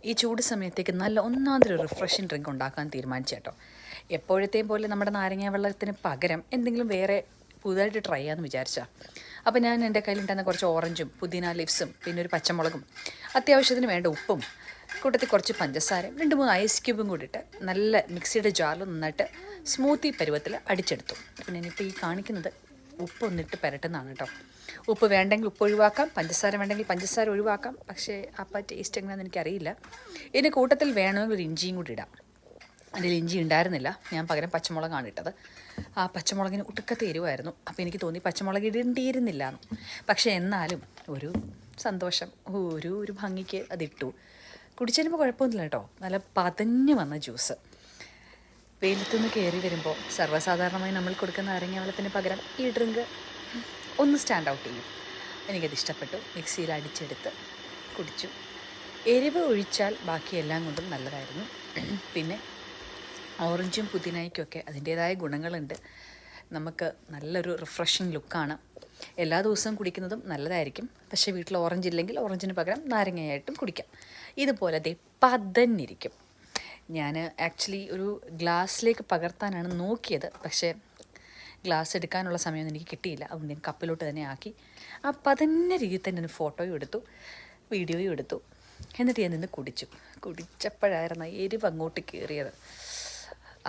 ഈ ചൂട് സമയത്തേക്ക് നല്ല ഒന്നാമതൊരു റിഫ്രഷിങ് ഡ്രിങ്ക് ഉണ്ടാക്കാൻ തീരുമാനിച്ചു കേട്ടോ. എപ്പോഴത്തെയും പോലെ നമ്മുടെ നാരങ്ങ വെള്ളത്തിന് പകരം എന്തെങ്കിലും വേറെ പുതുതായിട്ട് ട്രൈ ചെയ്യാമെന്ന് വിചാരിച്ചാൽ. അപ്പോൾ ഞാൻ എൻ്റെ കയ്യിലുണ്ടായിരുന്ന കുറച്ച് ഓറഞ്ചും പുതിന ലീവ്സും പിന്നെ ഒരു പച്ചമുളകും അത്യാവശ്യത്തിന് വേണ്ട ഉപ്പും കൂട്ടത്തിൽ കുറച്ച് പഞ്ചസാരയും 2-3 ഐസ് ക്യൂബും കൂടിയിട്ട് നല്ല മിക്സിയുടെ ജാറിൽ നന്നായിട്ട് സ്മൂത്തി പരുവത്തിൽ അടിച്ചെടുത്തു. പിന്നെ ഇനിയിപ്പോൾ ഈ കാണിക്കുന്നത് ഉപ്പൊന്നിട്ട് പുരട്ടുന്നതാണ് കേട്ടോ. ഉപ്പ് വേണ്ടെങ്കിൽ ഉപ്പ് ഒഴിവാക്കാം, പഞ്ചസാര വേണ്ടെങ്കിൽ പഞ്ചസാര ഒഴിവാക്കാം. പക്ഷേ അപ്പം ടേസ്റ്റ് എങ്ങനെയാണെന്ന് എനിക്കറിയില്ല. ഇതിൻ്റെ കൂട്ടത്തിൽ വേണമെങ്കിൽ ഒരു ഇഞ്ചിയും കൂടി ഇടാം. അതിൽ ഇഞ്ചി ഉണ്ടായിരുന്നില്ല, ഞാൻ പകരം പച്ചമുളകാണ് ഇട്ടത്. ആ പച്ചമുളകിന് ഒടുക്കത്തെ എരിവായിരുന്നു. അപ്പോൾ എനിക്ക് തോന്നി പച്ചമുളക് ഇടേണ്ടിയിരുന്നില്ല എന്ന്. പക്ഷേ എന്നാലും ഒരു സന്തോഷം, ഒരു ഭംഗിക്ക് അതിട്ടു. കുടിച്ചതിനുമ്പോൾ കുഴപ്പമൊന്നുമില്ല കേട്ടോ. നല്ല പതഞ്ഞ് വന്ന ജ്യൂസ്. വെയിലത്തുനിന്ന് കയറി വരുമ്പോൾ സർവ്വസാധാരണമായി നമ്മൾ കൊടുക്കുന്ന നാരങ്ങ വെള്ളത്തിന് പകരം ഈ ഡ്രിങ്ക് ഒന്ന് സ്റ്റാൻഡ് ഔട്ട് ചെയ്യും. എനിക്കത് ഇഷ്ടപ്പെട്ടു. മിക്സിയിൽ അടിച്ചെടുത്ത് കുടിച്ചു. എരിവ് ഒഴിച്ചാൽ ബാക്കിയെല്ലാം കൊണ്ടും നല്ലതായിരുന്നു. പിന്നെ ഓറഞ്ചും പുതിനയ്ക്കൊക്കെ അതിൻ്റേതായ ഗുണങ്ങളുണ്ട്. നമുക്ക് നല്ലൊരു റിഫ്രഷിങ് ലുക്കാണ്. എല്ലാ ദിവസവും കുടിക്കുന്നതും നല്ലതായിരിക്കും. പക്ഷേ വീട്ടിൽ ഓറഞ്ച് ഇല്ലെങ്കിൽ ഓറഞ്ചിന് പകരം നാരങ്ങയായിട്ടും കുടിക്കാം. ഇതുപോലെ ദേ പതന്നിരിക്കും. ഞാൻ ആക്ച്വലി ഒരു ഗ്ലാസ്സിലേക്ക് പകർത്താനാണ് നോക്കിയത്. പക്ഷേ ഗ്ലാസ് എടുക്കാനുള്ള സമയമൊന്നും എനിക്ക് കിട്ടിയില്ല. അതുകൊണ്ട് ഞാൻ കപ്പിലോട്ട് തന്നെ ആക്കി. ആ പതന്ന രീതിയിൽ തന്നെ ഒരു ഫോട്ടോയും എടുത്തു, വീഡിയോയും എടുത്തു. എന്നിട്ട് ഞാൻ നിന്ന് കുടിച്ചു. കുടിച്ചപ്പോഴായിരുന്നു എരിവ് അങ്ങോട്ട് കയറിയത്.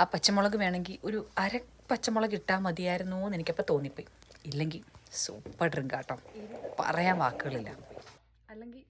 ആ പച്ചമുളക് വേണമെങ്കിൽ ഒരു അര പച്ചമുളക് ഇട്ടാൽ മതിയായിരുന്നു എന്ന് എനിക്കപ്പോൾ തോന്നിപ്പോയി. ഇല്ലെങ്കിൽ സൂപ്പർ ഡ്രിങ്ക് കേട്ടോ, പറയാൻ വാക്കുകളില്ല. അല്ലെങ്കിൽ